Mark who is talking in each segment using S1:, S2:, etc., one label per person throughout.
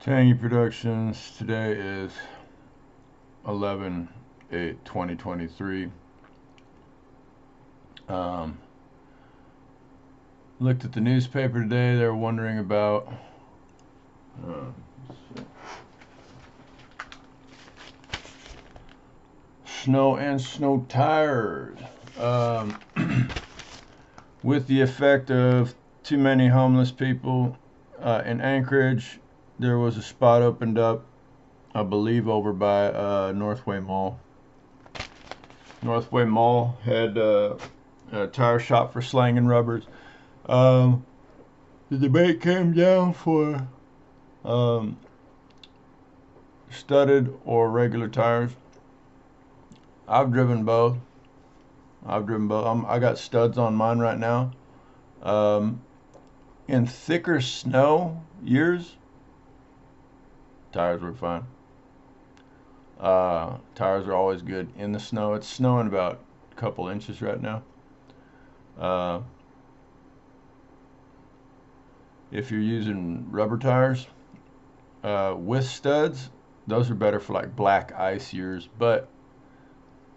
S1: Tangy Productions. Today is 11/8/2023. Um, Looked at the newspaper today. They were wondering about uh, snow and snow tires. Um, with the effect of too many homeless people in Anchorage, there was a spot opened up, I believe, over by Northway Mall. Northway Mall had a tire shop for slang and rubbers. Um, the debate came down for um, studded or regular tires. I've driven both. I got studs on mine right now. Um, in thicker snow years, tires were fine. Tires are always good in the snow. It's snowing about a couple inches right now. Uh, if you're using rubber tires with studs, those are better for like black ice years, but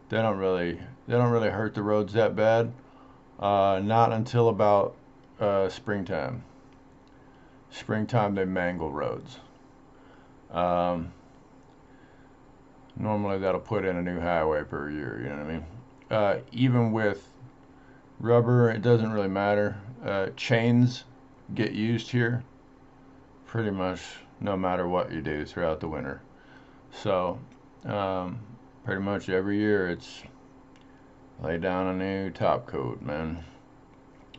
S1: they don't really hurt the roads that bad. Not until about springtime. Springtime they mangle roads. Um, Normally that'll put in a new highway per year. You know what I mean? Even with rubber, it doesn't really matter. Chains get used here pretty much no matter what you do throughout the winter. So um, pretty much every year it's lay down a new top coat, man.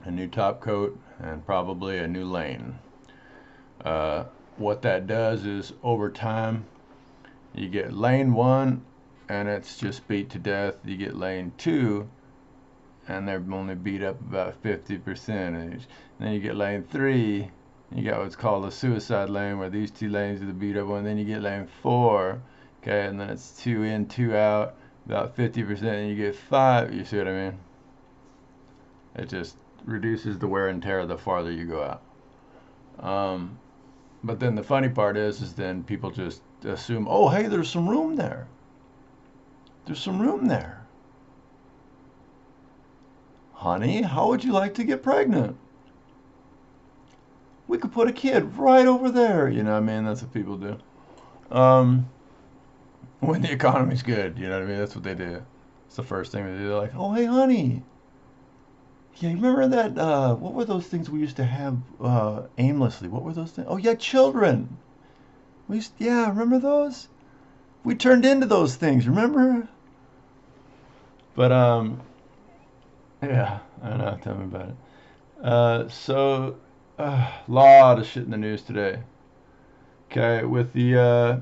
S1: A new top coat and probably a new lane. Uh, what that does is over time you get lane one and it's just beat to death. You get lane two and they're only beat up about 50%. And then you get lane three, you got what's called a suicide lane where these two lanes are the beat up one. Then you get lane four, okay, and then it's two in, two out, about 50%, and you get five. You see what I mean? It just reduces the wear and tear the farther you go out. But then the funny part is then people just assume, oh, hey, there's some room there. There's some room there. Honey, how would you like to get pregnant? We could put a kid right over there. You know what I mean? That's what people do. Um, when the economy's good, you know what I mean? That's what they do. It's the first thing they do. They're like, oh, hey, honey. Yeah, you remember that? What were those things we used to have aimlessly? What were those things? Oh, yeah, children. Yeah, remember those? We turned into those things, remember? But, yeah, I know. Tell me about it. A lot of shit in the news today. Okay, with the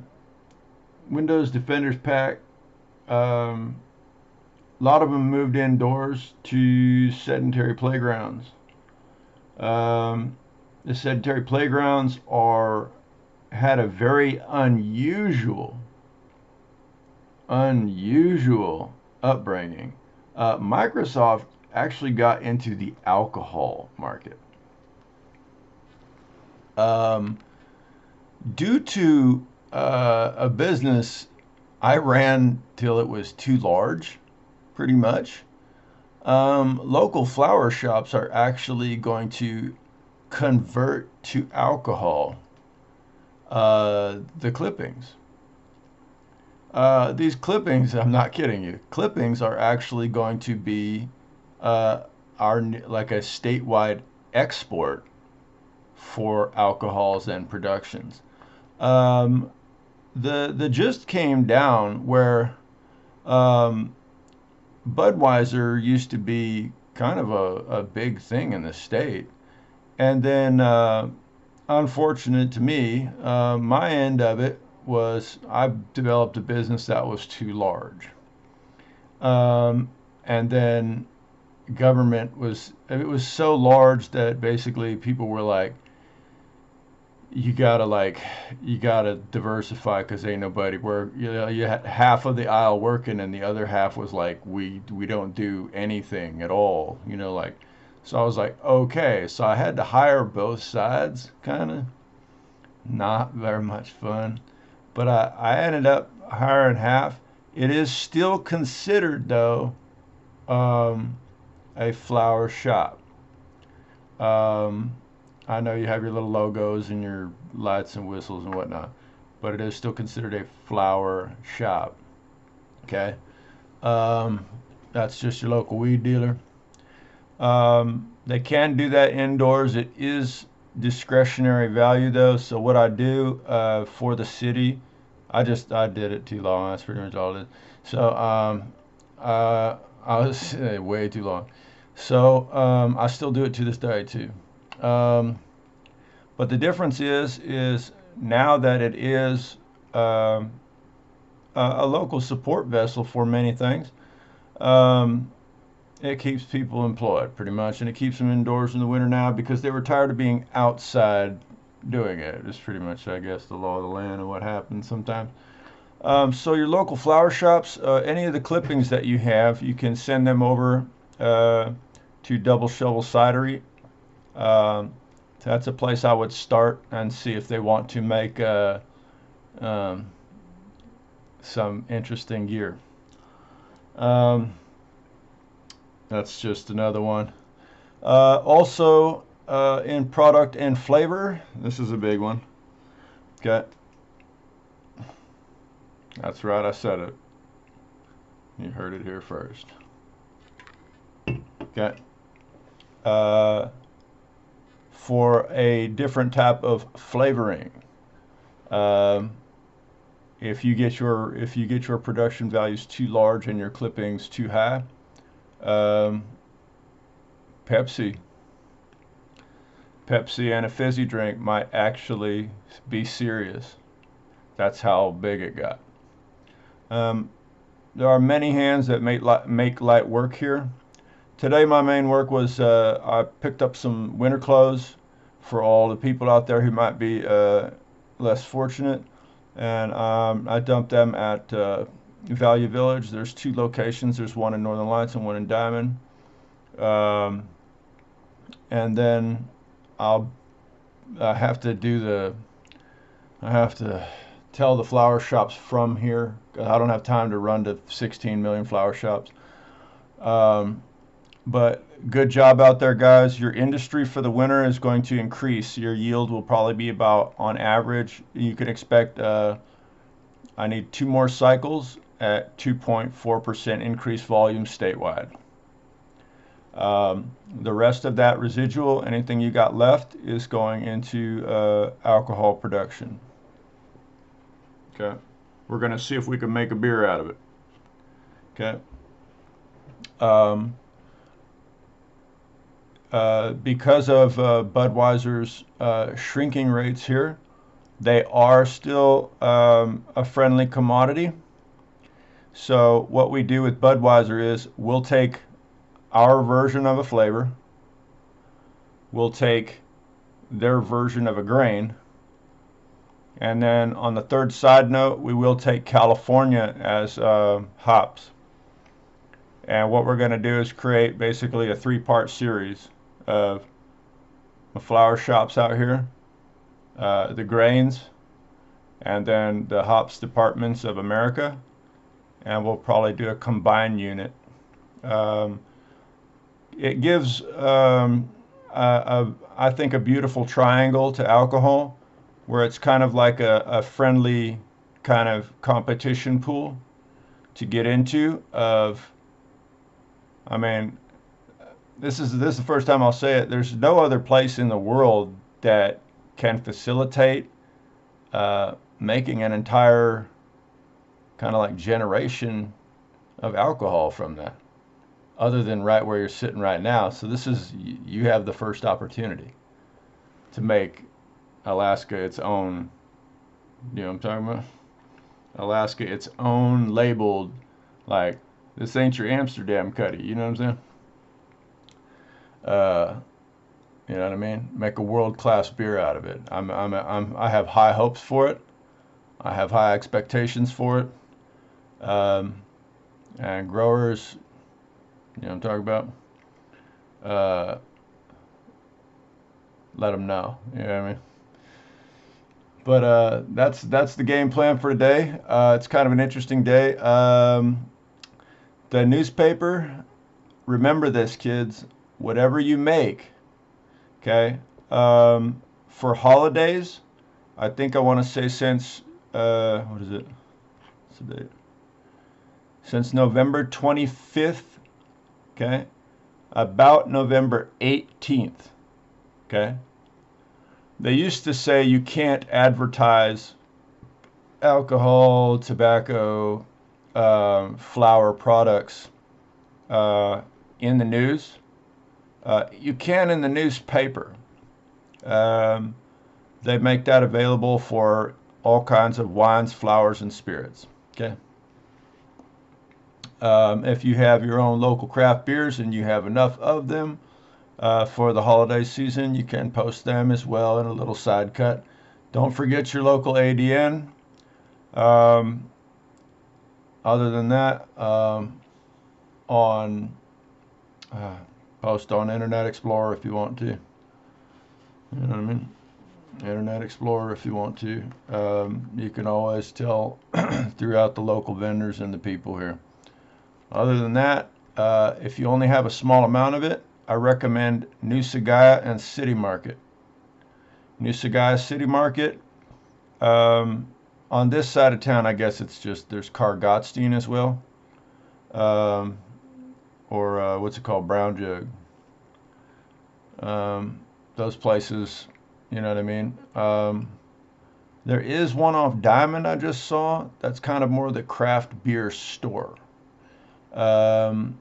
S1: Windows Defenders Pack, a lot of them moved indoors to sedentary playgrounds. The sedentary playgrounds had a very unusual upbringing. Microsoft actually got into the alcohol market. Um, Due to a business I ran till it was too large, pretty much, local flower shops are actually going to convert to alcohol the clippings. These clippings, I'm not kidding you, clippings are actually going to be like a statewide export for alcohols and productions. Um, the gist came down where um, Budweiser used to be kind of a big thing in the state, and then unfortunate to me, my end of it was I developed a business that was too large, and then government was so large that basically people were like, you gotta diversify because ain't nobody work. You know, you had half of the aisle working, and the other half was like, we don't do anything at all. You know, so I was like, okay, so I had to hire both sides, kind of. Not very much fun. But I ended up hiring half. It is still considered, though, um, a flower shop. Um, I know you have your little logos and your lights and whistles and whatnot, but it is still considered a flower shop. Okay, um, that's just your local weed dealer. They can do that indoors. It is discretionary value though. So what I do for the city, I did it too long. That's pretty much all it is. So I was way too long. So I still do it to this day too. Um, but the difference is now that it is um, a local support vessel for many things. Um, it keeps people employed pretty much, and it keeps them indoors in the winter now because they were tired of being outside doing it. It's pretty much, I guess, the law of the land and what happens sometimes. So your local flower shops, any of the clippings that you have, you can send them over to Double Shovel Cidery. Um, that's a place I would start and see if they want to make um, some interesting gear. Um, that's just another one. Also, in product and flavor, this is a big one. Okay, that's right, I said it. You heard it here first. Okay. Uh, for a different type of flavoring, um, if you get your production values too large and your clippings too high, um, Pepsi, Pepsi and a fizzy drink might actually be serious. That's how big it got. Um, there are many hands that make light work here. Today, my main work was I picked up some winter clothes for all the people out there who might be less fortunate, and I dumped them at Value Village. There's two locations. There's one in Northern Lights and one in Diamond. Um, and then I'll I have to do the I have to tell the flower shops from here. I don't have time to run to 16 million flower shops. Um, but good job out there, guys. Your industry for the winter is going to increase. Your yield will probably be about, on average, you can expect, I need 2 more cycles at 2.4% increased volume statewide. The rest of that residual, anything you got left, is going into alcohol production. Okay. We're going to see if we can make a beer out of it. Okay. Um, because of Budweiser's shrinking rates here, they are still a friendly commodity. So what we do with Budweiser is we'll take our version of a flavor, we'll take their version of a grain, and then on the third side note, we will take California as hops. And what we're going to do is create basically a 3-part series of the flower shops out here, the grains, and then the hops departments of America. And we'll probably do a combined unit. Um, it gives, I think, a beautiful triangle to alcohol, where it's kind of like a friendly kind of competition pool to get into. I mean, this is the first time I'll say it. There's no other place in the world that can facilitate making an entire kind of like generation of alcohol from that, other than right where you're sitting right now. So this is, you have the first opportunity to make Alaska its own, you know what I'm talking about? Alaska its own labeled, like, this ain't your Amsterdam cutty, you know what I'm saying? Uh, you know what I mean? Make a world-class beer out of it. I have high hopes for it. I have high expectations for it. And growers, you know what I'm talking about? Uh, let them know. You know what I mean? But that's the game plan for today. It's kind of an interesting day. The newspaper. Remember this, kids. Whatever you make, okay. For holidays, I think I want to say since what is it? What's the date? Since November 25th, okay, about November 18th, okay. They used to say you can't advertise alcohol, tobacco, flour products uh, in the news. You can in the newspaper. Um, they make that available for all kinds of wines, flours, and spirits. Okay. If you have your own local craft beers and you have enough of them for the holiday season, you can post them as well in a little side cut. Don't forget your local ADN. Um, other than that, on uh, post on Internet Explorer if you want to. You know what I mean? Internet Explorer if you want to. You can always tell throughout the local vendors and the people here. Other than that, if you only have a small amount of it, I recommend New Sagaya and City Market. New Sagaya City Market. On this side of town, I guess it's just there's Kargatstein as well, um, or what's it called, Brown Jug. Those places, you know what I mean. There is one off Diamond I just saw. That's kind of more the craft beer store. Um,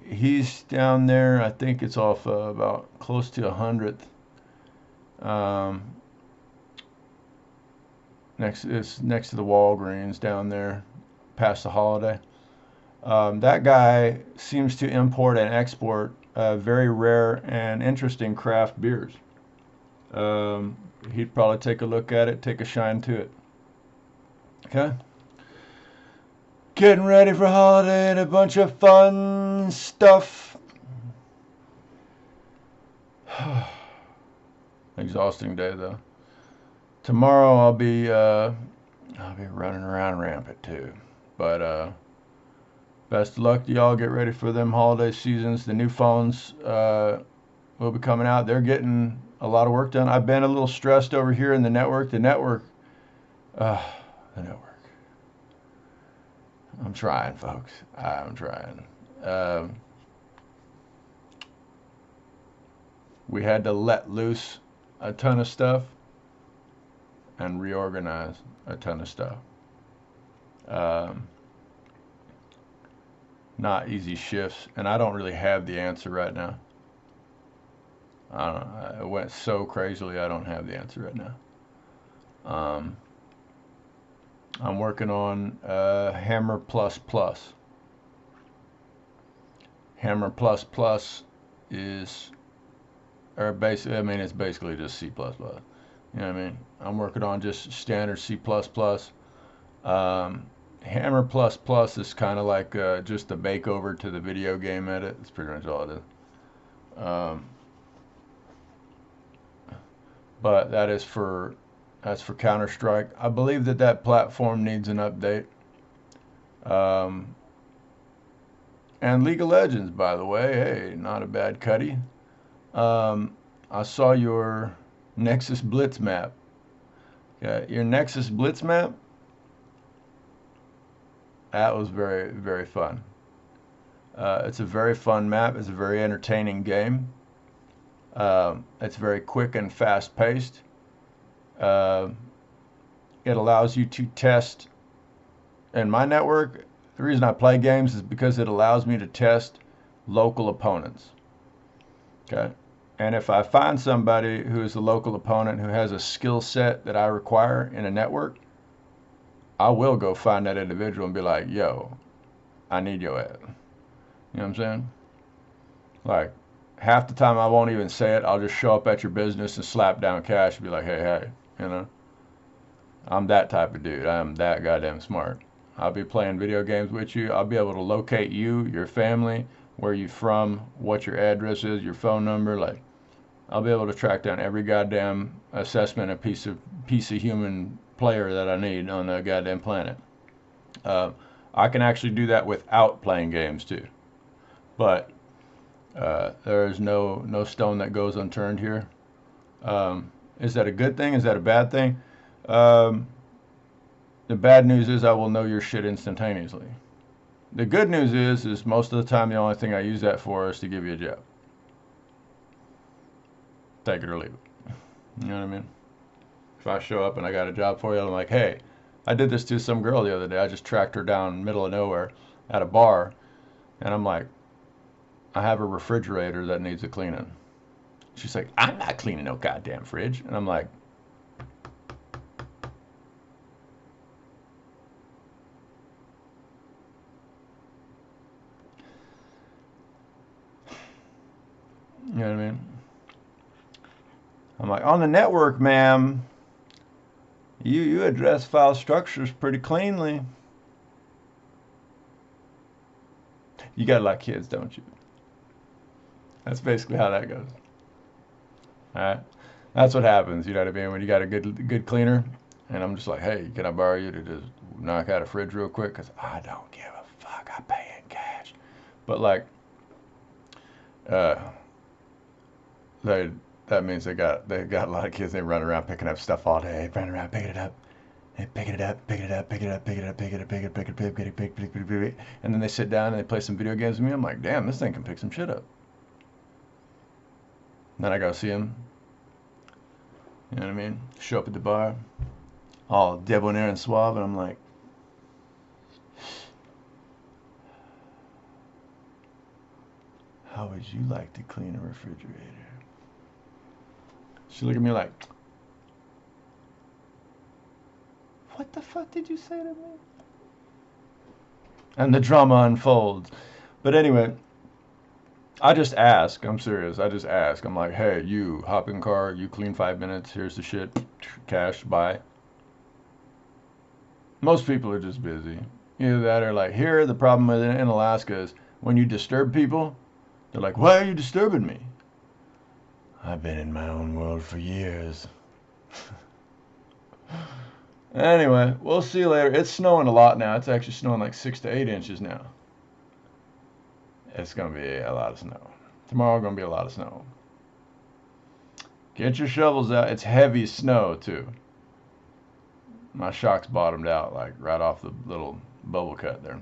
S1: he's down there. I think it's off about close to 100th. Um, it's next to the Walgreens down there, past the Holiday. That guy seems to import and export very rare and interesting craft beers. Um, he'd probably take a look at it, take a shine to it. Okay. Getting ready for holiday and a bunch of fun stuff. Exhausting day though. Tomorrow I'll be running around rampant too. But best of luck to y'all. Get ready for them holiday seasons. The new phones will be coming out. They're getting a lot of work done. I've been a little stressed over here in the network. Uh, the network. I'm trying, folks. I'm trying. We had to let loose a ton of stuff and reorganize a ton of stuff. Um, Not easy shifts, and I don't really have the answer right now. I don't know. It went so crazily. I don't have the answer right now. Um, I'm working on Hammer Plus Plus. Hammer Plus Plus is, or basically, I mean, it's basically just C++. You know what I mean? I'm working on just standard C++. Hammer Plus Plus is kind of like just a makeover to the video game edit. That's pretty much all it is. Um, but that's for Counter-Strike. I believe that platform needs an update. Um, and League of Legends, by the way, hey, not a bad cutty. I saw your Nexus Blitz map. Yeah, your Nexus Blitz map. That was very, very fun. It's a very fun map. It's a very entertaining game. It's very quick and fast paced. Uh, it allows you to test. In my network, the reason I play games is because it allows me to test local opponents. Okay. And if I find somebody who is a local opponent who has a skill set that I require in a network, I will go find that individual and be like, yo, I need your ad. You know what I'm saying? Like, half the time I won't even say it. I'll just show up at your business and slap down cash and be like, hey, you know? I'm that type of dude. I'm that goddamn smart. I'll be playing video games with you. I'll be able to locate you, your family, where you're from, what your address is, your phone number. Like, I'll be able to track down every goddamn assessment and piece piece of human player that I need on the goddamn planet. I can actually do that without playing games too. But there is no stone that goes unturned here. Is that a good thing? Is that a bad thing? The bad news is I will know your shit instantaneously. The good news is most of the time the only thing I use that for is to give you a job. Take it or leave it. You know what I mean? If I show up and I got a job for you, I'm like, hey, I did this to some girl the other day. I just tracked her down in the middle of nowhere at a bar, and I'm like, I have a refrigerator that needs a cleaning. She's like, I'm not cleaning no goddamn fridge. And I'm like, you know what I mean? I'm like, on the network, ma'am, you address file structures pretty cleanly. You got a lot of kids, don't you? That's basically how that goes. All right, that's what happens. You know what I mean? When you got a good cleaner, and I'm just like, hey, can I borrow you to just knock out a fridge real quick? Cause I don't give a fuck. I pay in cash. But like, that means they got a lot of kids. They run around picking up stuff all day, running around picking it up. And pick it up, pick it up, pick it up, pick it up, pick it up, pick it up, pick it up, pick it up, pick it up, pick it up, and then they sit down and they play some video games with me. I'm like, damn, this thing can pick some shit up. And then I go see him. You know what I mean? Show up at the bar, all debonair and suave, and I'm like, how would you like to clean a refrigerator? She looked at me like, what the fuck did you say to me? And the drama unfolds. But anyway, I just ask. I'm serious. I just ask. I'm like, hey, you hop in car. You clean 5 minutes. Here's the shit. Cash. Bye. Most people are just busy. Either that or like, here, the problem in Alaska is when you disturb people, they're like, why are you disturbing me? I've been in my own world for years. Anyway, we'll see you later. It's snowing a lot now. It's actually snowing like 6 to 8 inches now. It's going to be a lot of snow. Tomorrow going to be a lot of snow. Get your shovels out. It's heavy snow too. My shock's bottomed out like right off the little bubble cut there.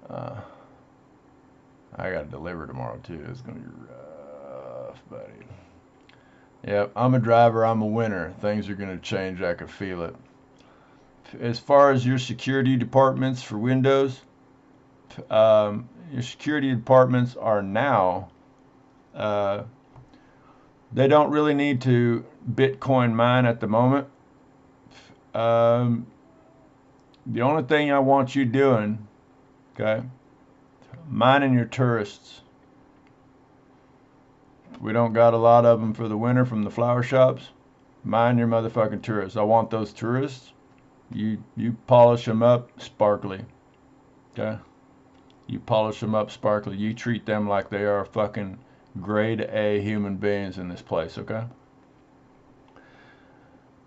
S1: I got to deliver tomorrow too. It's going to be rough, buddy. Yep, I'm a driver. I'm a winner. Things are going to change. I can feel it. As far as your security departments for Windows, your security departments are now, they don't really need to Bitcoin mine at the moment. The only thing I want you doing, okay, mining your tourists. We don't got a lot of them for the winter from the flower shops. Mine your motherfucking tourists. I want those tourists. You polish them up sparkly. Okay? You polish them up sparkly. You treat them like they are fucking grade A human beings in this place, okay?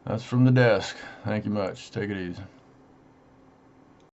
S1: That's from the desk. Thank you much. Take it easy.